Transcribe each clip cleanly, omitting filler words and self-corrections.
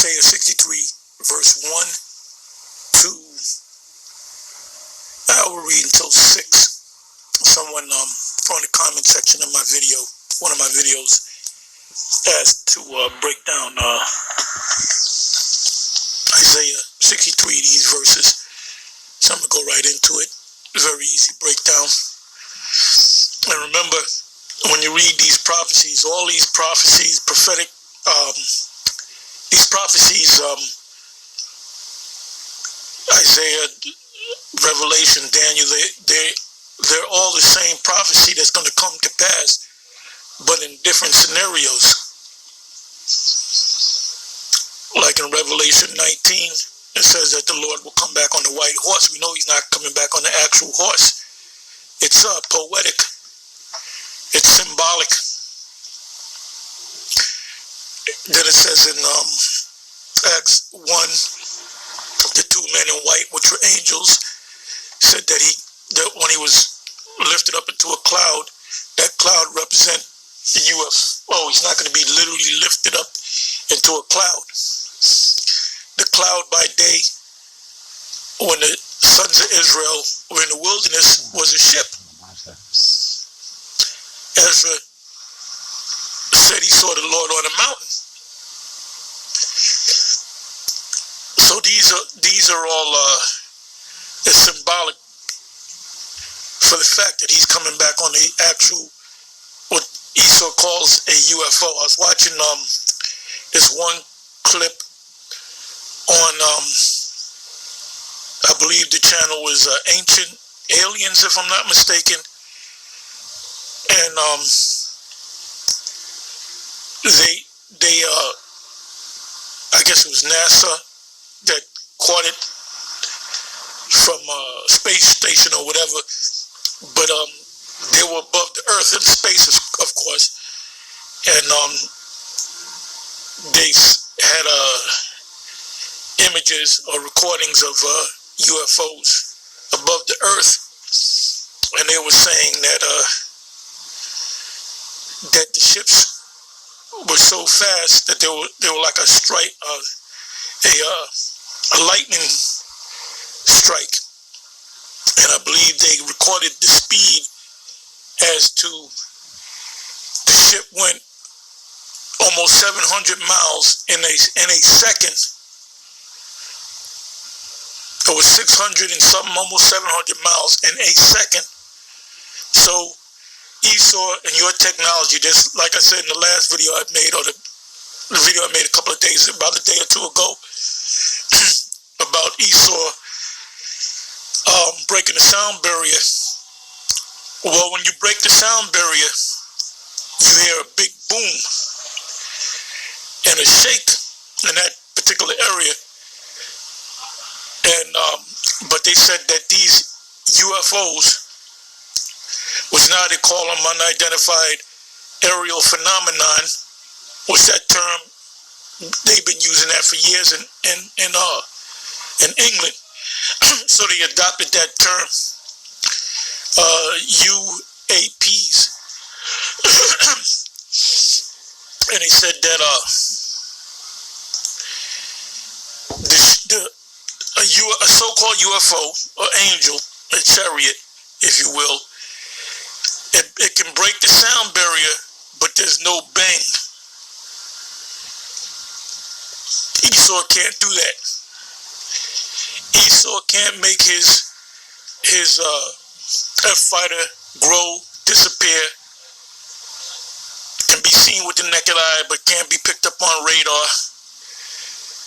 Isaiah 63, verse 1 to, I will read until 6. Someone from the comment section of my video, one of my videos, asked to break down Isaiah 63, these verses. So I'm going to go right into it. Very easy breakdown. And remember, when you read these prophecies, all these prophecies, prophetic, these prophecies, Isaiah, Revelation, Daniel, they're all the same prophecy that's going to come to pass, but in different scenarios. Like in Revelation 19, it says that the Lord will come back on the white horse. We know he's not coming back on the actual horse. It's poetic. It's symbolic. Then it says in Acts 1, the two men in white, which were angels, said that when he was lifted up into a cloud, that cloud represent the UFO. He's not going to be literally lifted up into a cloud. The cloud by day, when the sons of Israel were in the wilderness, was a ship. Ezra said he saw the Lord on a mountain. So these are all symbolic for the fact that he's coming back on the actual, what Esau calls a UFO. I was watching this one clip on I believe the channel was Ancient Aliens, if I'm not mistaken, and they I guess it was NASA that caught it from a space station or whatever, but they were above the Earth in space, of course, and they had images or recordings of UFOs above the Earth, and they were saying that that the ships were so fast that they were like a strike, a lightning strike, and I believe they recorded the speed as to the ship went almost 700 miles in a second. It was 600 and something, almost 700 miles in a second. So Esau and your technology, just like I said in the last video I made, or the video I made a couple of days, about a day or two ago, about Esau breaking the sound barrier. Well, when you break the sound barrier, you hear a big boom and a shake in that particular area. And but they said that these UFOs, which now they call them unidentified aerial phenomenon, which that term, they've been using that for years in England. So they adopted that term, UAPs. And they said that a so-called UFO, or angel, a chariot, if you will, it can break the sound barrier, but there's no bang. Esau can't do that. Esau can't make his F-fighter grow, disappear, can be seen with the naked eye, but can't be picked up on radar.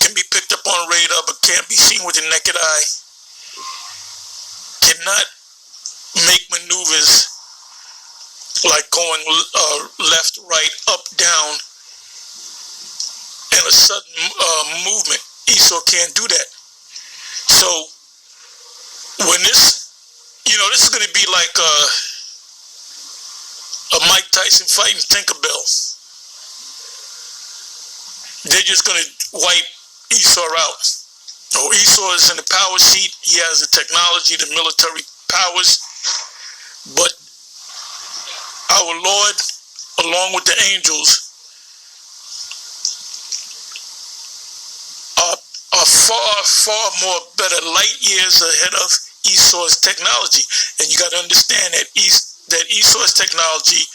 Can be picked up on radar, but can't be seen with the naked eye. Cannot make maneuvers like going left, right, up, down, and a sudden movement. Esau can't do that. So when this is going to be like a Mike Tyson fighting Tinkerbell. They're just going to wipe Esau out. Oh, Esau is in the power seat. He has the technology, the military powers. But our Lord, along with the angels, far more better light years ahead of Esau's technology. And you got to understand that Esau's technology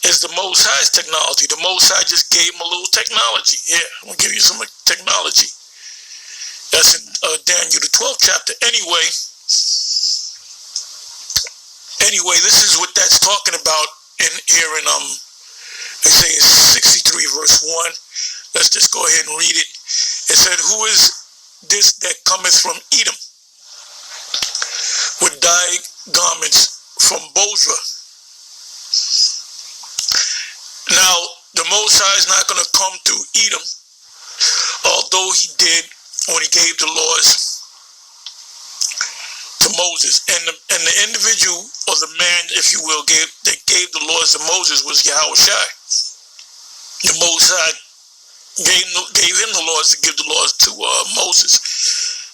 is the Most High's technology. The Most High just gave him a little technology. Yeah, I'm going to give you some technology. That's in Daniel the 12th chapter. Anyway, this is what that's talking about in here in Isaiah 63 verse 1. Let's just go ahead and read it. It said, "Who is this that cometh from Edom with dyed garments from Bozrah?" Now, the Most High is not going to come to Edom, although he did when he gave the laws to Moses. And the individual, or the man, if you will, that gave the laws to Moses was Yahushua. The Most High gave him the laws to give the laws to Moses.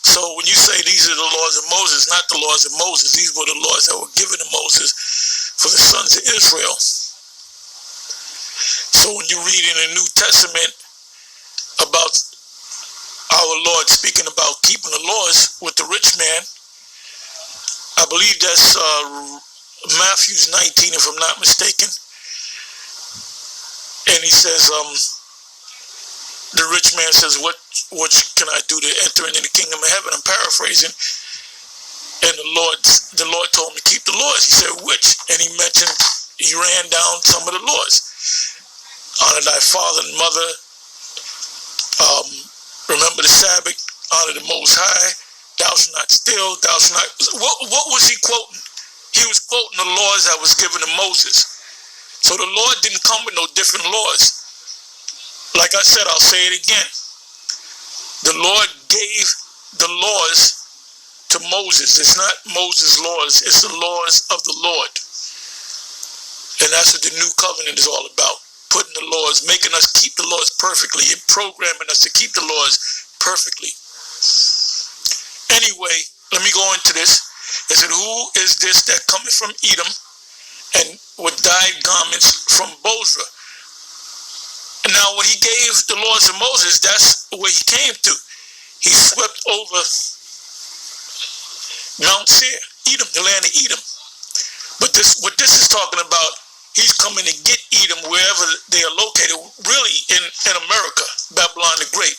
So when you say these are the laws of Moses, not the laws of Moses, these were the laws that were given to Moses for the sons of Israel. So when you read in the New Testament about our Lord speaking about keeping the laws with the rich man, I believe that's Matthew 19, if I'm not mistaken. And he says, the rich man says, what can I do to enter into the kingdom of heaven? I'm paraphrasing. And the Lord told him to keep the laws. He said, which? And he ran down some of the laws. Honor thy father and mother. Remember the Sabbath. Honor the Most High. Thou shalt not steal. Thou shalt not. What was he quoting? He was quoting the laws that was given to Moses. So the Lord didn't come with no different laws. Like I said, I'll say it again. The Lord gave the laws to Moses. It's not Moses' laws. It's the laws of the Lord. And that's what the new covenant is all about. Putting the laws, making us keep the laws perfectly, and programming us to keep the laws perfectly. Anyway, let me go into this. It said, "Who is this that cometh from Edom, and with dyed garments from Bozrah?" Now, when he gave the laws to Moses, that's where he came to. He swept over Mount Seir, Edom, the land of Edom. But what this is talking about, he's coming to get Edom wherever they are located, really in America, Babylon the Great.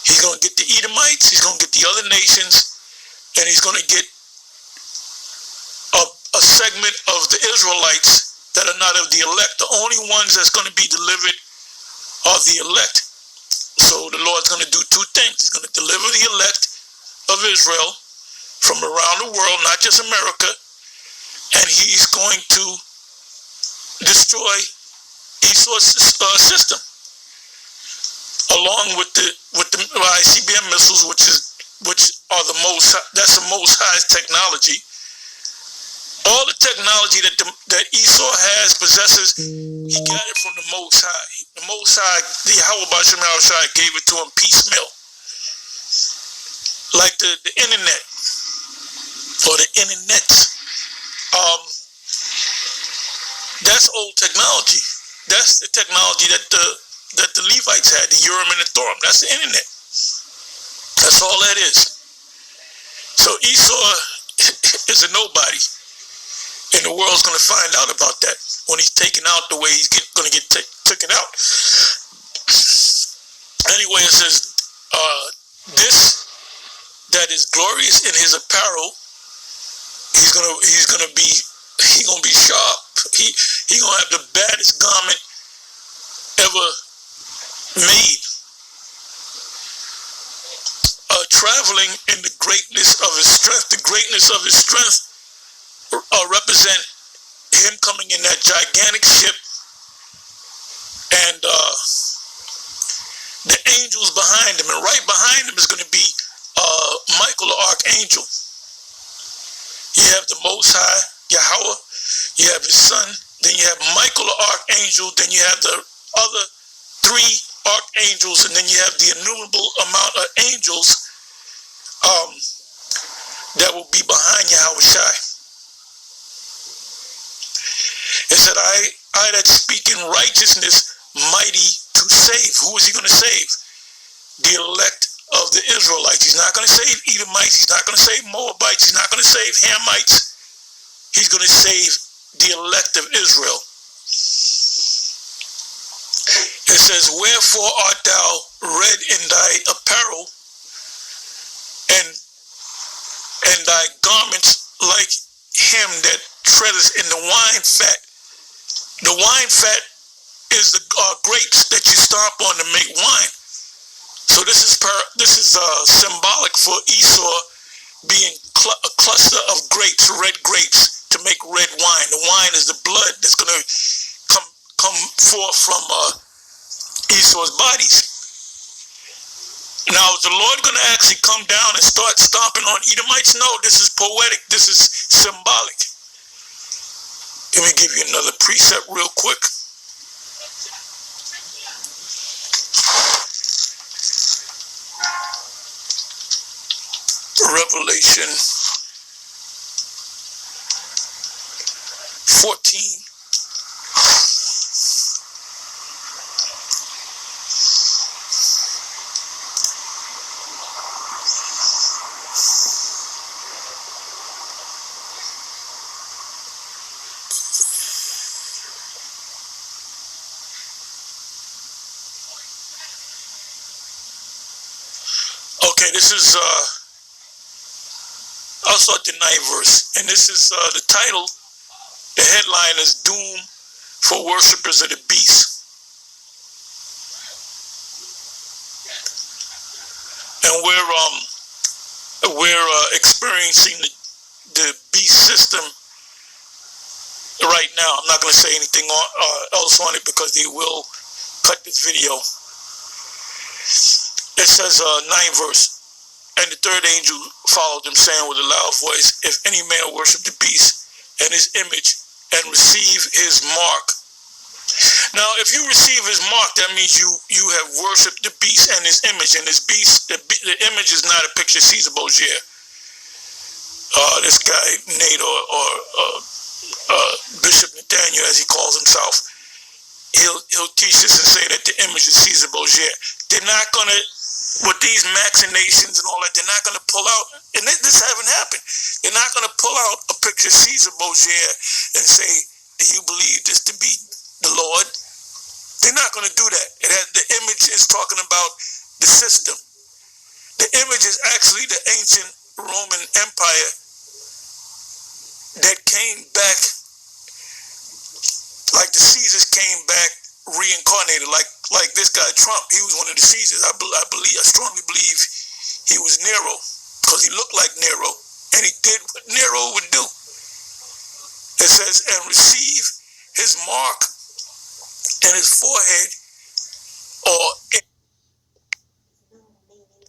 He's going to get the Edomites, he's going to get the other nations, and he's going to get a segment of the Israelites that are not of the elect. The only ones that's going to be delivered are the elect. So the Lord's going to do two things. He's going to deliver the elect of Israel from around the world, not just America, and he's going to destroy Esau's system, along with the ICBM missiles, which are that's the Most High's technology. All the technology that Esau possesses, he got it from the Most High. The Most High, the Yahweh gave it to him piecemeal, like the internet or the internets. That's old technology. That's the technology that the Levites had, the Urim and the Thummim. That's the internet. That's all that is. So Esau is a nobody. And the world's going to find out about that when he's taken out the way he's going to get taken out. Anyway, it says, this that is glorious in his apparel, he's gonna be sharp. He gonna have the baddest garment ever made. Traveling in the greatness of his strength. The greatness of his strength represent him coming in that gigantic ship, and the angels behind him, and right behind him is going to be Michael the archangel. You have the Most High, Yahweh, you have his son, then you have Michael the archangel, then you have the other three archangels, and then you have the innumerable amount of angels that will be behind Yahushua. It said, I that speak in righteousness, mighty to save. Who is he going to save? The elect of the Israelites. He's not going to save Edomites. He's not going to save Moabites. He's not going to save Hamites. He's going to save the elect of Israel. It says, wherefore art thou red in thy apparel, and thy garments like him that treadeth in the wine fat. The wine fat is the grapes that you stomp on to make wine. So this is symbolic for Esau being a cluster of grapes, red grapes, to make red wine. The wine is the blood that's going to come forth from Esau's bodies. Now, is the Lord going to actually come down and start stomping on Edomites? No, this is poetic. This is symbolic. Let me give you another precept real quick. Revelation 14. Okay, this is I'll start the 9th verse, and this is the title. The headline is Doom for Worshippers of the Beast. And we're experiencing the beast system right now. I'm not going to say anything else on it because they will cut this video. It says 9th verse. And the third angel followed them, saying with a loud voice, if any man worship the beast and his image and receive his mark. Now, if you receive his mark, that means you have worshipped the beast and his image. And this beast, the image is not a picture of Caesar Borgia. This guy, Nate, or Bishop Nathaniel, as he calls himself, he'll teach this and say that the image is Caesar Borgia. They're not going to, with these machinations and all that, they're not going to pull out, and this haven't happened, they're not going to pull out a picture of Caesar Borgia and say, do you believe this to be the Lord? They're not going to do that. The image is talking about the system. The image is actually the ancient Roman Empire that came back, like the Caesars came back reincarnated, like this guy Trump. He was one of the Caesars. I strongly believe he was Nero, because he looked like Nero, and he did what Nero would do. It says, and receive his mark in his forehead